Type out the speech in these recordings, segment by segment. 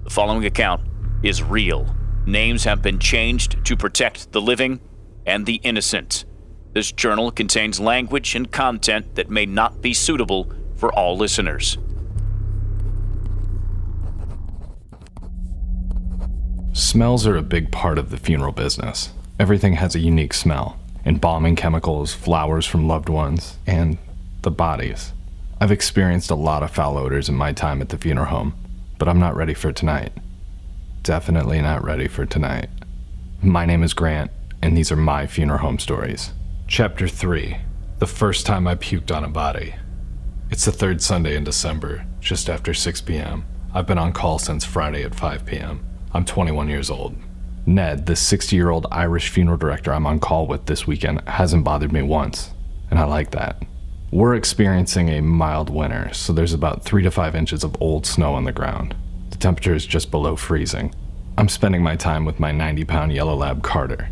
The following account is real. Names have been changed to protect the living and the innocent. This journal contains language and content that may not be suitable for all listeners. Smells are a big part of the funeral business. Everything has a unique smell. Embalming chemicals, flowers from loved ones, and the bodies. I've experienced a lot of foul odors in my time at the funeral home, but I'm not ready for tonight. Definitely not ready for tonight. My name is Grant, and these are my funeral home stories. Chapter 3. The first time I puked on a body. It's the third Sunday in December, just after 6 p.m. I've been on call since Friday at 5 p.m. I'm 21 years old. Ned, the 60-year-old Irish funeral director I'm on call with this weekend, hasn't bothered me once, and I like that. We're experiencing a mild winter, so there's about 3 to 5 inches of old snow on the ground. The temperature is just below freezing. I'm spending my time with my 90-pound yellow lab Carter.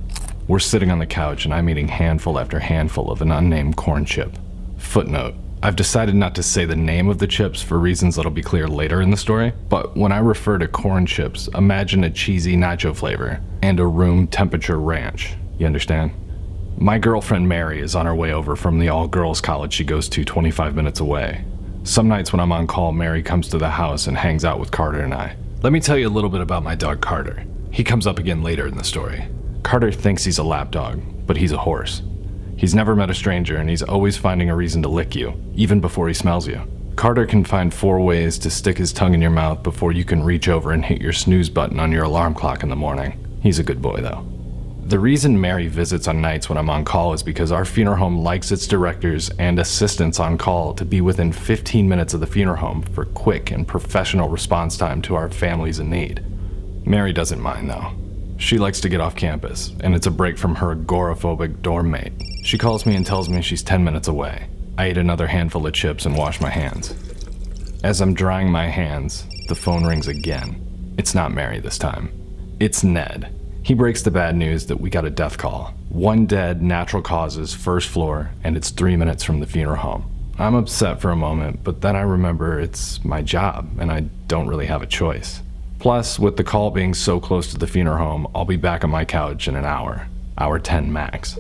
We're sitting on the couch and I'm eating handful after handful of an unnamed corn chip. Footnote: I've decided not to say the name of the chips for reasons that'll be clear later in the story, but when I refer to corn chips, imagine a cheesy nacho flavor and a room temperature ranch. You understand? My girlfriend Mary is on her way over from the all-girls college she goes to 25 minutes away. Some nights when I'm on call, Mary comes to the house and hangs out with Carter and I. Let me tell you a little bit about my dog Carter. He comes up again later in the story. Carter thinks he's a lap dog, but he's a horse. He's never met a stranger, and he's always finding a reason to lick you, even before he smells you. Carter can find 4 ways to stick his tongue in your mouth before you can reach over and hit your snooze button on your alarm clock in the morning. He's a good boy, though. The reason Mary visits on nights when I'm on call is because our funeral home likes its directors and assistants on call to be within 15 minutes of the funeral home for quick and professional response time to our families in need. Mary doesn't mind, though. She likes to get off campus, and it's a break from her agoraphobic dorm mate. She calls me and tells me she's 10 minutes away. I eat another handful of chips and wash my hands. As I'm drying my hands, the phone rings again. It's not Mary this time. It's Ned. He breaks the bad news that we got a death call. 1 dead, natural causes, first floor, and it's 3 minutes from the funeral home. I'm upset for a moment, but then I remember it's my job, and I don't really have a choice. Plus, with the call being so close to the funeral home, I'll be back on my couch in an hour. Hour 10 max.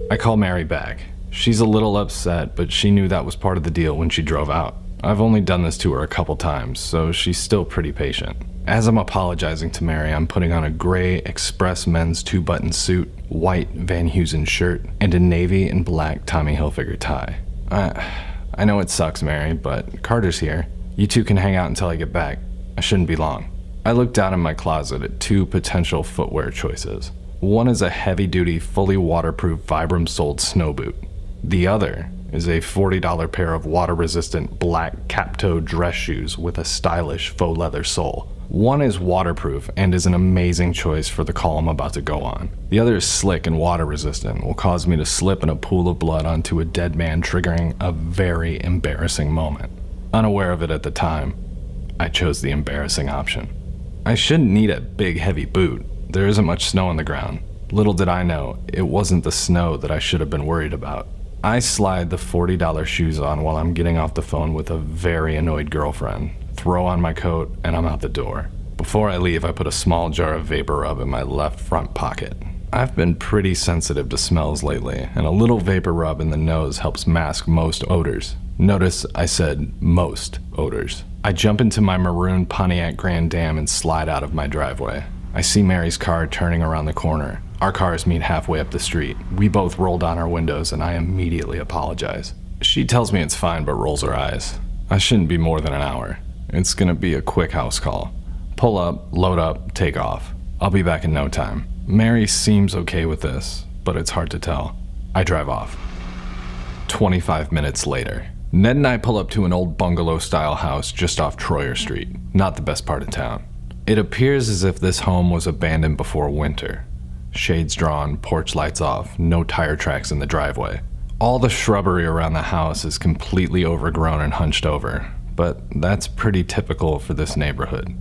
I call Mary back. She's a little upset, but she knew that was part of the deal when she drove out. I've only done this to her a couple times, so she's still pretty patient. As I'm apologizing to Mary, I'm putting on a gray Express men's 2-button suit, white Van Heusen shirt, and a navy and black Tommy Hilfiger tie. I know it sucks, Mary, but Carter's here. You two can hang out until I get back. I shouldn't be long. I look down in my closet at 2 potential footwear choices. One is a heavy-duty, fully waterproof Vibram-soled snow boot. The other is a $40 pair of water-resistant black cap-toe dress shoes with a stylish faux leather sole. One is waterproof and is an amazing choice for the call I'm about to go on. The other is slick and water-resistant and will cause me to slip in a pool of blood onto a dead man, triggering a very embarrassing moment. Unaware of it at the time, I chose the embarrassing option. I shouldn't need a big, heavy boot. There isn't much snow on the ground. Little did I know, it wasn't the snow that I should have been worried about. I slide the $40 shoes on while I'm getting off the phone with a very annoyed girlfriend, throw on my coat, and I'm out the door. Before I leave, I put a small jar of vapor rub in my left front pocket. I've been pretty sensitive to smells lately, and a little vapor rub in the nose helps mask most odors. Notice I said most odors. I jump into my maroon Pontiac Grand Am and slide out of my driveway. I see Mary's car turning around the corner. Our cars meet halfway up the street. We both roll down our windows and I immediately apologize. She tells me it's fine but rolls her eyes. I shouldn't be more than an hour. It's gonna be a quick house call. Pull up, load up, take off. I'll be back in no time. Mary seems okay with this, but it's hard to tell. I drive off. 25 minutes later. Ned and I pull up to an old bungalow-style house just off Troyer Street, not the best part of town. It appears as if this home was abandoned before winter. Shades drawn, porch lights off, no tire tracks in the driveway. All the shrubbery around the house is completely overgrown and hunched over, but that's pretty typical for this neighborhood.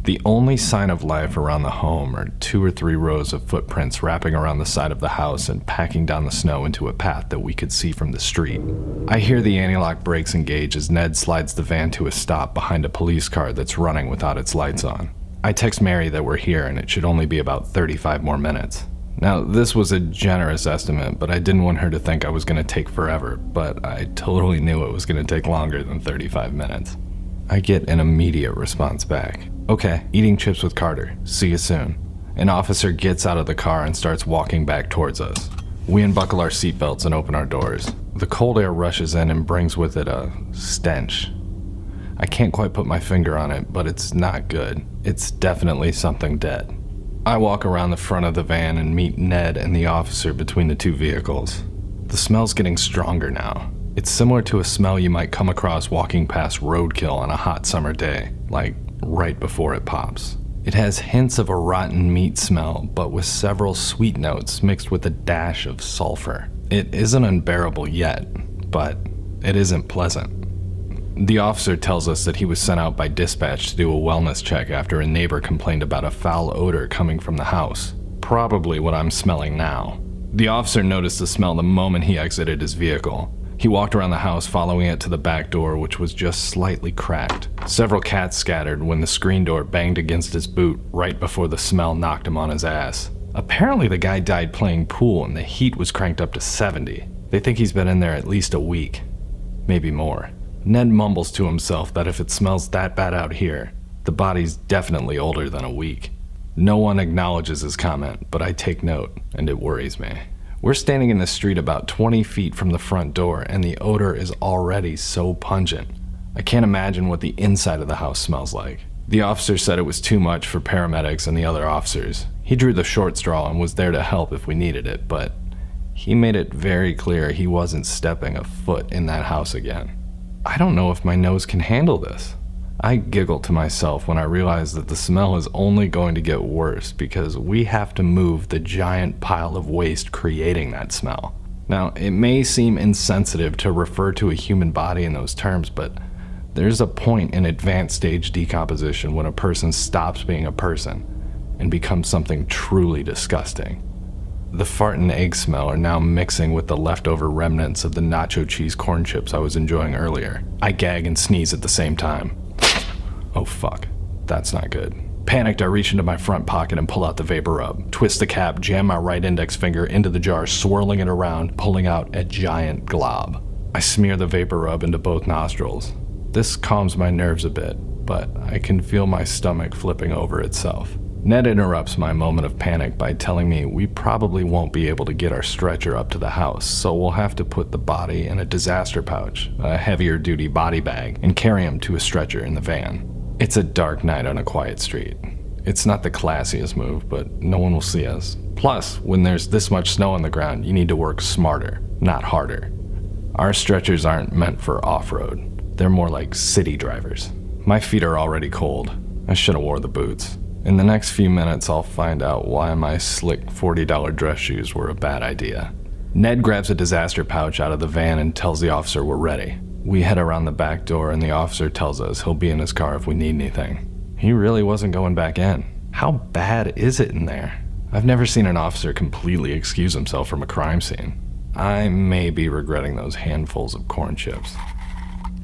The only sign of life around the home are 2 or 3 rows of footprints wrapping around the side of the house and packing down the snow into a path that we could see from the street. I hear the anti-lock brakes engage as Ned slides the van to a stop behind a police car that's running without its lights on. I text Mary that we're here and it should only be about 35 more minutes. Now, this was a generous estimate, but I didn't want her to think I was going to take forever, but I totally knew it was going to take longer than 35 minutes. I get an immediate response back. Okay, eating chips with Carter. See you soon. An officer gets out of the car and starts walking back towards us. We unbuckle our seatbelts and open our doors. The cold air rushes in and brings with it a stench. I can't quite put my finger on it, but it's not good. It's definitely something dead. I walk around the front of the van and meet Ned and the officer between the two vehicles. The smell's getting stronger now. It's similar to a smell you might come across walking past roadkill on a hot summer day, like right before it pops. It has hints of a rotten meat smell, but with several sweet notes mixed with a dash of sulfur. It isn't unbearable yet, but it isn't pleasant. The officer tells us that he was sent out by dispatch to do a wellness check after a neighbor complained about a foul odor coming from the house. Probably what I'm smelling now. The officer noticed the smell the moment he exited his vehicle. He walked around the house following it to the back door, which was just slightly cracked. Several cats scattered when the screen door banged against his boot right before the smell knocked him on his ass. Apparently the guy died playing pool and the heat was cranked up to 70. They think he's been in there at least a week. Maybe more. Ned mumbles to himself that if it smells that bad out here, the body's definitely older than a week. No one acknowledges his comment, but I take note, and it worries me. We're standing in the street about 20 feet from the front door, and the odor is already so pungent. I can't imagine what the inside of the house smells like. The officer said it was too much for paramedics and the other officers. He drew the short straw and was there to help if we needed it, but he made it very clear he wasn't stepping a foot in that house again. I don't know if my nose can handle this. I giggle to myself when I realize that the smell is only going to get worse because we have to move the giant pile of waste creating that smell. Now, it may seem insensitive to refer to a human body in those terms, but there's a point in advanced stage decomposition when a person stops being a person and becomes something truly disgusting. The fart and egg smell are now mixing with the leftover remnants of the nacho cheese corn chips I was enjoying earlier. I gag and sneeze at the same time. Oh fuck, that's not good. Panicked, I reach into my front pocket and pull out the vapor rub, twist the cap, jam my right index finger into the jar, swirling it around, pulling out a giant glob. I smear the vapor rub into both nostrils. This calms my nerves a bit, but I can feel my stomach flipping over itself. Ned interrupts my moment of panic by telling me we probably won't be able to get our stretcher up to the house, so we'll have to put the body in a disaster pouch, a heavier duty body bag, and carry him to a stretcher in the van. It's a dark night on a quiet street. It's not the classiest move, but no one will see us. Plus, when there's this much snow on the ground, you need to work smarter, not harder. Our stretchers aren't meant for off-road. They're more like city drivers. My feet are already cold. I should have wore the boots. In the next few minutes, I'll find out why my slick $40 dress shoes were a bad idea. Ned grabs a disaster pouch out of the van and tells the officer we're ready. We head around the back door and the officer tells us he'll be in his car if we need anything. He really wasn't going back in. How bad is it in there? I've never seen an officer completely excuse himself from a crime scene. I may be regretting those handfuls of corn chips.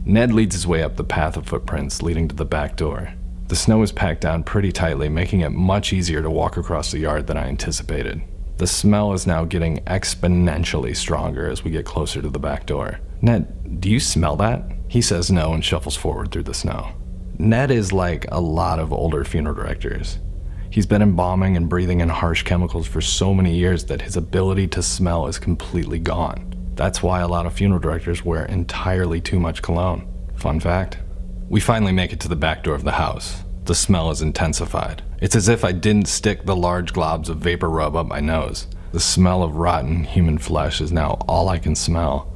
Ned leads his way up the path of footprints leading to the back door. The snow is packed down pretty tightly, making it much easier to walk across the yard than I anticipated. The smell is now getting exponentially stronger as we get closer to the back door. Ned, do you smell that? He says no and shuffles forward through the snow. Ned is like a lot of older funeral directors. He's been embalming and breathing in harsh chemicals for so many years that his ability to smell is completely gone. That's why a lot of funeral directors wear entirely too much cologne. Fun fact. We finally make it to the back door of the house. The smell is intensified. It's as if I didn't stick the large globs of vapor rub up my nose. The smell of rotten human flesh is now all I can smell,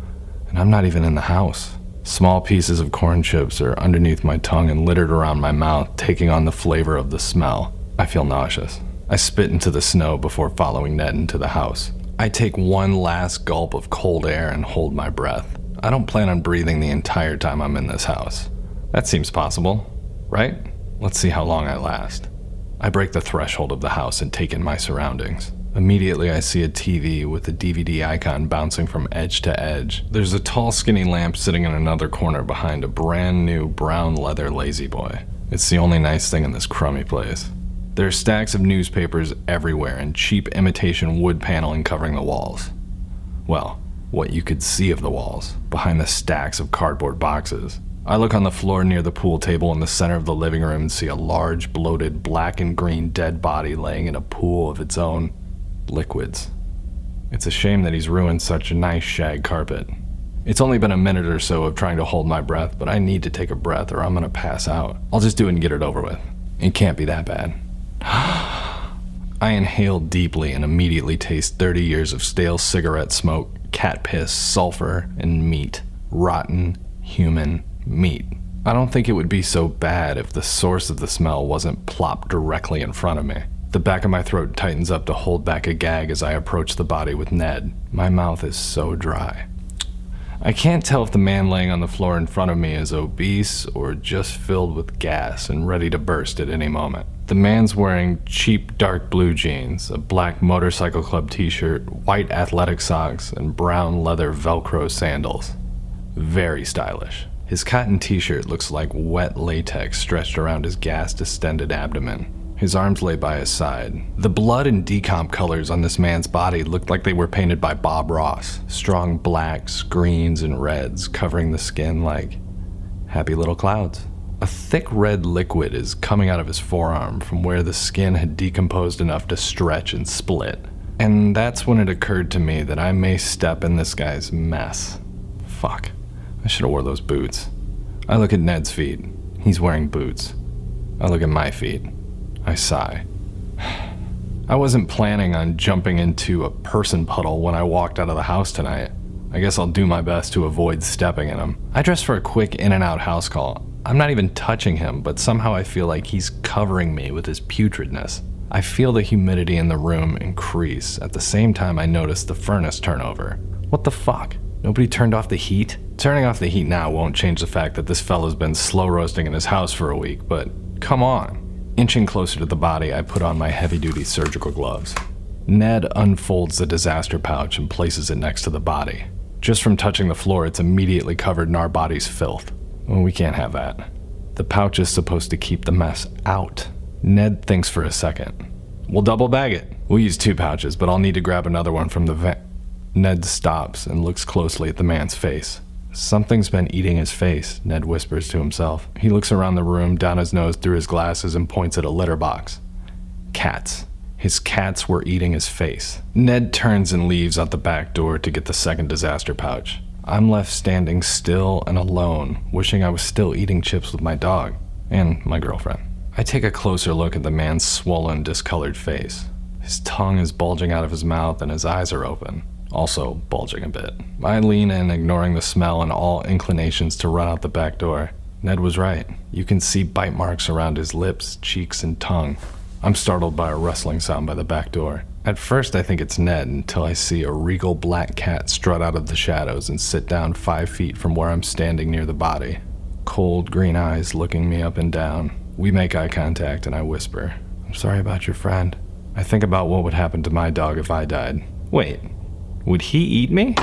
and I'm not even in the house. Small pieces of corn chips are underneath my tongue and littered around my mouth, taking on the flavor of the smell. I feel nauseous. I spit into the snow before following Ned into the house. I take one last gulp of cold air and hold my breath. I don't plan on breathing the entire time I'm in this house. That seems possible, right? Let's see how long I last. I break the threshold of the house and take in my surroundings. Immediately I see a TV with the DVD icon bouncing from edge to edge. There's a tall skinny lamp sitting in another corner behind a brand new brown leather lazy boy. It's the only nice thing in this crummy place. There are stacks of newspapers everywhere and cheap imitation wood paneling covering the walls. Well, what you could see of the walls, behind the stacks of cardboard boxes. I look on the floor near the pool table in the center of the living room and see a large, bloated, black and green dead body laying in a pool of its own liquids. It's a shame that he's ruined such a nice shag carpet. It's only been a minute or so of trying to hold my breath, but I need to take a breath or I'm gonna pass out. I'll just do it and get it over with. It can't be that bad. I inhale deeply and immediately taste 30 years of stale cigarette smoke, cat piss, sulfur, and meat. Rotten, human meat. I don't think it would be so bad if the source of the smell wasn't plopped directly in front of me. The back of my throat tightens up to hold back a gag as I approach the body with Ned. My mouth is so dry. I can't tell if the man laying on the floor in front of me is obese or just filled with gas and ready to burst at any moment. The man's wearing cheap dark blue jeans, a black motorcycle club t-shirt, white athletic socks, and brown leather Velcro sandals. Very stylish. His cotton t-shirt looks like wet latex stretched around his gas-distended abdomen. His arms lay by his side. The blood and decomp colors on this man's body looked like they were painted by Bob Ross. Strong blacks, greens, and reds covering the skin like happy little clouds. A thick red liquid is coming out of his forearm from where the skin had decomposed enough to stretch and split. And that's when it occurred to me that I may step in this guy's mess. Fuck. I should have wore those boots. I look at Ned's feet. He's wearing boots. I look at my feet. I sigh. I wasn't planning on jumping into a person puddle when I walked out of the house tonight. I guess I'll do my best to avoid stepping in him. I dressed for a quick in-and-out house call. I'm not even touching him, but somehow I feel like he's covering me with his putridness. I feel the humidity in the room increase. At the same time, I notice the furnace turn over. What the fuck? Nobody turned off the heat? Turning off the heat now won't change the fact that this fella's been slow roasting in his house for a week, but come on. Inching closer to the body, I put on my heavy-duty surgical gloves. Ned unfolds the disaster pouch and places it next to the body. Just from touching the floor, it's immediately covered in our body's filth. Well, we can't have that. The pouch is supposed to keep the mess out. Ned thinks for a second. We'll double bag it. We'll use 2 pouches, but I'll need to grab another one from the van. Ned stops and looks closely at the man's face. Something's been eating his face, Ned whispers to himself. He looks around the room, down his nose through his glasses, and points at a litter box. Cats. His cats were eating his face. Ned turns and leaves out the back door to get the second disaster pouch. I'm left standing still and alone, wishing I was still eating chips with my dog and my girlfriend. I take a closer look at the man's swollen, discolored face. His tongue is bulging out of his mouth and his eyes are open. Also bulging a bit. I lean in, ignoring the smell and all inclinations to run out the back door. Ned was right. You can see bite marks around his lips, cheeks, and tongue. I'm startled by a rustling sound by the back door. At first I think it's Ned until I see a regal black cat strut out of the shadows and sit down 5 feet from where I'm standing near the body. Cold green eyes looking me up and down. We make eye contact and I whisper, "I'm sorry about your friend. I think about what would happen to my dog if I died." Wait. Would he eat me?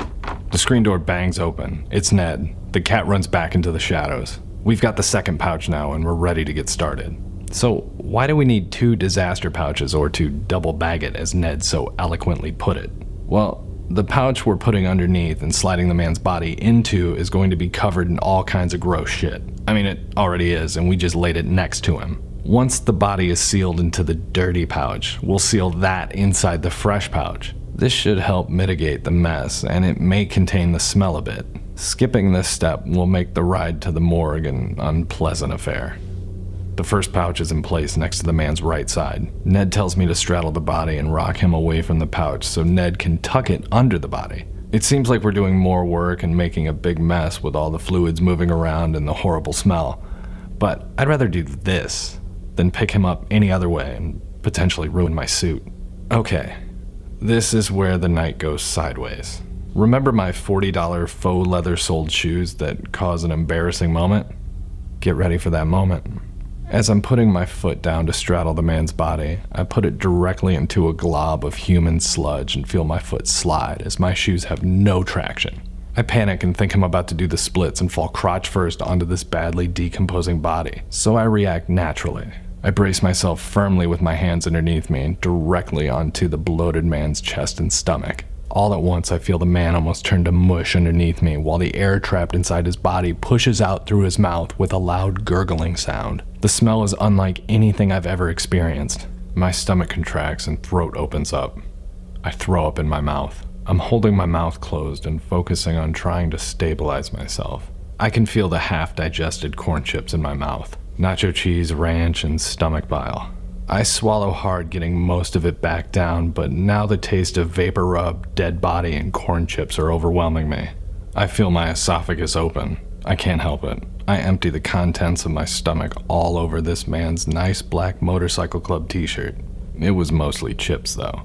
The screen door bangs open. It's Ned. The cat runs back into the shadows. We've got the second pouch now and we're ready to get started. So why do we need 2 disaster pouches or to double bag it, as Ned so eloquently put it? Well, the pouch we're putting underneath and sliding the man's body into is going to be covered in all kinds of gross shit. I mean, it already is, and we just laid it next to him. Once the body is sealed into the dirty pouch, we'll seal that inside the fresh pouch. This should help mitigate the mess, and it may contain the smell a bit. Skipping this step will make the ride to the morgue an unpleasant affair. The first pouch is in place next to the man's right side. Ned tells me to straddle the body and rock him away from the pouch so Ned can tuck it under the body. It seems like we're doing more work and making a big mess with all the fluids moving around and the horrible smell. But I'd rather do this than pick him up any other way and potentially ruin my suit. Okay. This is where the night goes sideways. Remember my $40 faux leather-soled shoes that cause an embarrassing moment? Get ready for that moment. As I'm putting my foot down to straddle the man's body, I put it directly into a glob of human sludge and feel my foot slide as my shoes have no traction. I panic and think I'm about to do the splits and fall crotch first onto this badly decomposing body, so I react naturally. I brace myself firmly with my hands underneath me and directly onto the bloated man's chest and stomach. All at once, I feel the man almost turn to mush underneath me while the air trapped inside his body pushes out through his mouth with a loud gurgling sound. The smell is unlike anything I've ever experienced. My stomach contracts and throat opens up. I throw up in my mouth. I'm holding my mouth closed and focusing on trying to stabilize myself. I can feel the half-digested corn chips in my mouth, nacho cheese, ranch, and stomach bile. I swallow hard, getting most of it back down, but now the taste of vapor rub, dead body, and corn chips are overwhelming me. I feel my esophagus open. I can't help it. I empty the contents of my stomach all over this man's nice black motorcycle club t-shirt. It was mostly chips, though.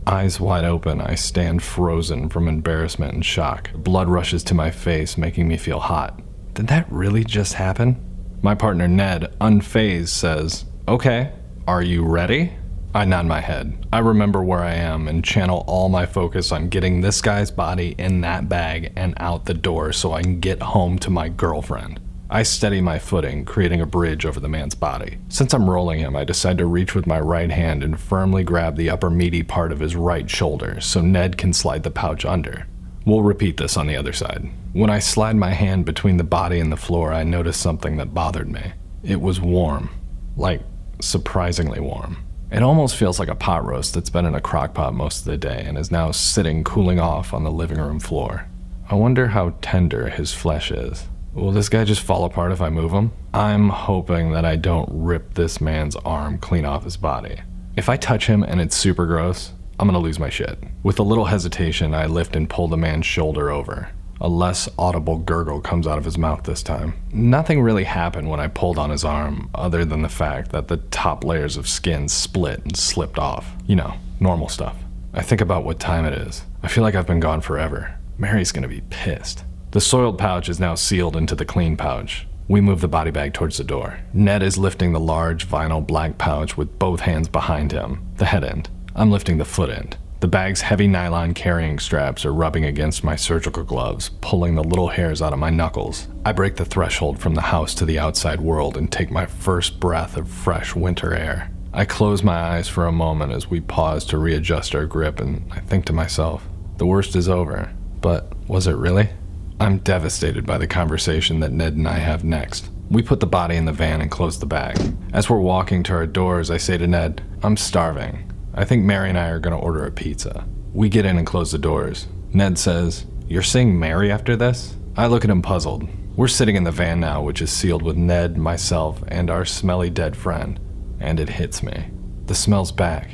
Eyes wide open, I stand frozen from embarrassment and shock. Blood rushes to my face, making me feel hot. Did that really just happen? My partner Ned, unfazed, says, "Okay, are you ready?" I nod my head. I remember where I am and channel all my focus on getting this guy's body in that bag and out the door so I can get home to my girlfriend. I steady my footing, creating a bridge over the man's body. Since I'm rolling him, I decide to reach with my right hand and firmly grab the upper meaty part of his right shoulder so Ned can slide the pouch under. We'll repeat this on the other side. When I slide my hand between the body and the floor, I noticed something that bothered me. It was warm. Like, surprisingly warm. It almost feels like a pot roast that's been in a crock pot most of the day and is now sitting cooling off on the living room floor. I wonder how tender his flesh is. Will this guy just fall apart if I move him? I'm hoping that I don't rip this man's arm clean off his body. If I touch him and it's super gross, I'm gonna lose my shit. With a little hesitation, I lift and pull the man's shoulder over. A less audible gurgle comes out of his mouth this time. Nothing really happened when I pulled on his arm, other than the fact that the top layers of skin split and slipped off. You know, normal stuff. I think about what time it is. I feel like I've been gone forever. Mary's gonna be pissed. The soiled pouch is now sealed into the clean pouch. We move the body bag towards the door. Ned is lifting the large vinyl black pouch with both hands behind him, the head end. I'm lifting the foot end. The bag's heavy nylon carrying straps are rubbing against my surgical gloves, pulling the little hairs out of my knuckles. I break the threshold from the house to the outside world and take my first breath of fresh winter air. I close my eyes for a moment as we pause to readjust our grip, and I think to myself, the worst is over. But was it really? I'm devastated by the conversation that Ned and I have next. We put the body in the van and close the bag. As we're walking to our doors, I say to Ned, "I'm starving. I think Mary and I are going to order a pizza." We get in and close the doors. Ned says, "You're seeing Mary after this?" I look at him puzzled. We're sitting in the van now, which is sealed with Ned, myself, and our smelly dead friend. And it hits me. The smell's back,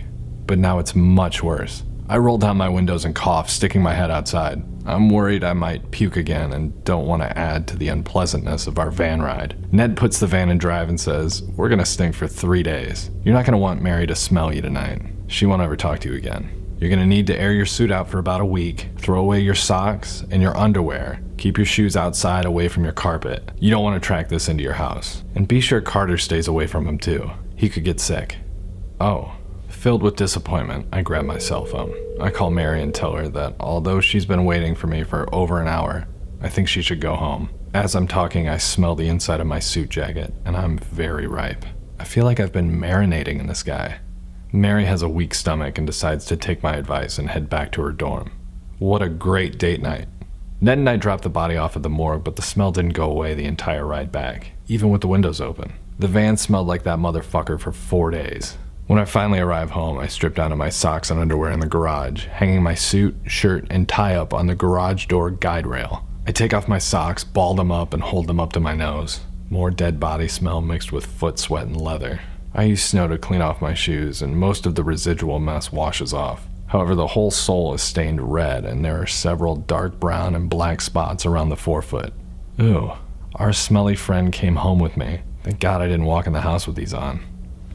but now it's much worse. I roll down my windows and cough, sticking my head outside. I'm worried I might puke again and don't want to add to the unpleasantness of our van ride. Ned puts the van in drive and says, "We're going to stink for 3 days. You're not going to want Mary to smell you tonight. She won't ever talk to you again. You're going to need to air your suit out for about a week, throw away your socks and your underwear, keep your shoes outside away from your carpet. You don't want to track this into your house. And be sure Carter stays away from him too. He could get sick." Oh. Filled with disappointment, I grab my cell phone. I call Mary and tell her that although she's been waiting for me for over an hour, I think she should go home. As I'm talking, I smell the inside of my suit jacket, and I'm very ripe. I feel like I've been marinating in this guy. Mary has a weak stomach and decides to take my advice and head back to her dorm. What a great date night. Ned and I dropped the body off at the morgue, but the smell didn't go away the entire ride back, even with the windows open. The van smelled like that motherfucker for 4 days. When I finally arrive home, I strip down to my socks and underwear in the garage, hanging my suit, shirt, and tie up on the garage door guide rail. I take off my socks, ball them up, and hold them up to my nose. More dead body smell mixed with foot sweat and leather. I use snow to clean off my shoes, and most of the residual mess washes off. However, the whole sole is stained red, and there are several dark brown and black spots around the forefoot. Ooh, our smelly friend came home with me. Thank God I didn't walk in the house with these on.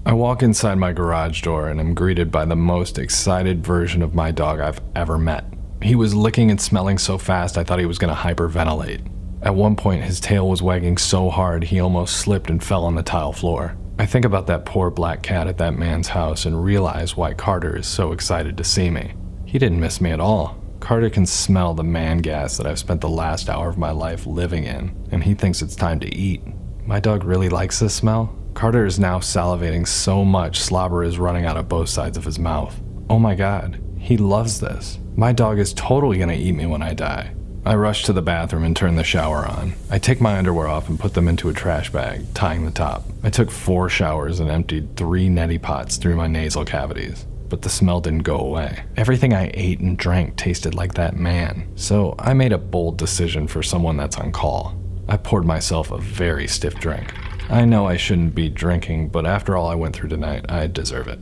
I walk inside my garage door and am greeted by the most excited version of my dog I've ever met. He was licking and smelling so fast I thought he was going to hyperventilate. At one point, his tail was wagging so hard he almost slipped and fell on the tile floor. I think about that poor black cat at that man's house and realize why Carter is so excited to see me. He didn't miss me at all. Carter can smell the man gas that I've spent the last hour of my life living in, and he thinks it's time to eat. My dog really likes this smell. Carter is now salivating so much slobber is running out of both sides of his mouth. Oh my god, he loves this. My dog is totally gonna eat me when I die. I rush to the bathroom and turn the shower on. I take my underwear off and put them into a trash bag, tying the top. I took 4 showers and emptied 3 neti pots through my nasal cavities. But the smell didn't go away. Everything I ate and drank tasted like that man. So I made a bold decision for someone that's on call. I poured myself a very stiff drink. I know I shouldn't be drinking, but after all I went through tonight, I deserve it.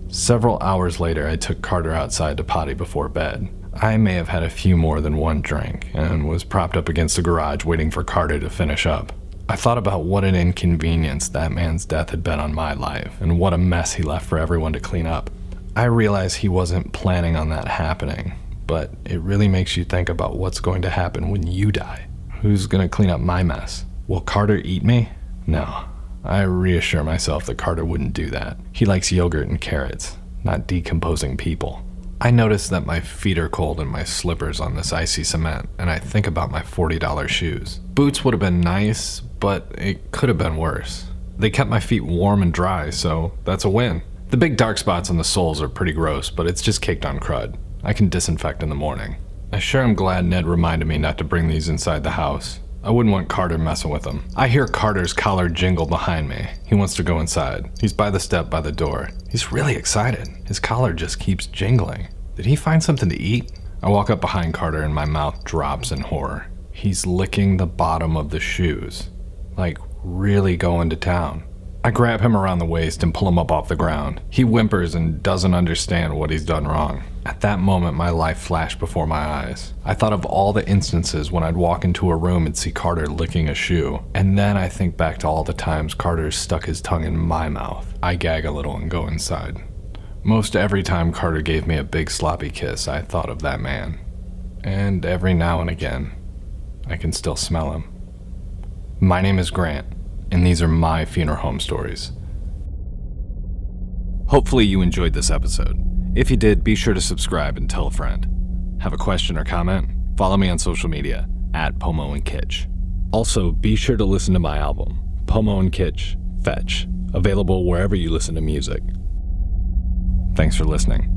Several hours later, I took Carter outside to potty before bed. I may have had a few more than 1 drink, and was propped up against the garage waiting for Carter to finish up. I thought about what an inconvenience that man's death had been on my life, and what a mess he left for everyone to clean up. I realize he wasn't planning on that happening, but it really makes you think about what's going to happen when you die. Who's gonna clean up my mess? Will Carter eat me? No. I reassure myself that Carter wouldn't do that. He likes yogurt and carrots, not decomposing people. I notice that my feet are cold in my slippers on this icy cement, and I think about my $40 shoes. Boots would have been nice, but it could have been worse. They kept my feet warm and dry, so that's a win. The big dark spots on the soles are pretty gross, but it's just caked on crud. I can disinfect in the morning. I sure am glad Ned reminded me not to bring these inside the house. I wouldn't want Carter messing with them. I hear Carter's collar jingle behind me. He wants to go inside. He's by the step by the door. He's really excited. His collar just keeps jingling. Did he find something to eat? I walk up behind Carter and my mouth drops in horror. He's licking the bottom of the shoes. Like, really going to town. I grab him around the waist and pull him up off the ground. He whimpers and doesn't understand what he's done wrong. At that moment, my life flashed before my eyes. I thought of all the instances when I'd walk into a room and see Carter licking a shoe. And then I think back to all the times Carter stuck his tongue in my mouth. I gag a little and go inside. Most every time Carter gave me a big sloppy kiss, I thought of that man. And every now and again, I can still smell him. My name is Grant, and these are my funeral home stories. Hopefully you enjoyed this episode. If you did, be sure to subscribe and tell a friend. Have a question or comment? Follow me on social media, @Pomo and Kitsch. Also, be sure to listen to my album, Pomo and Kitsch, Fetch, available wherever you listen to music. Thanks for listening.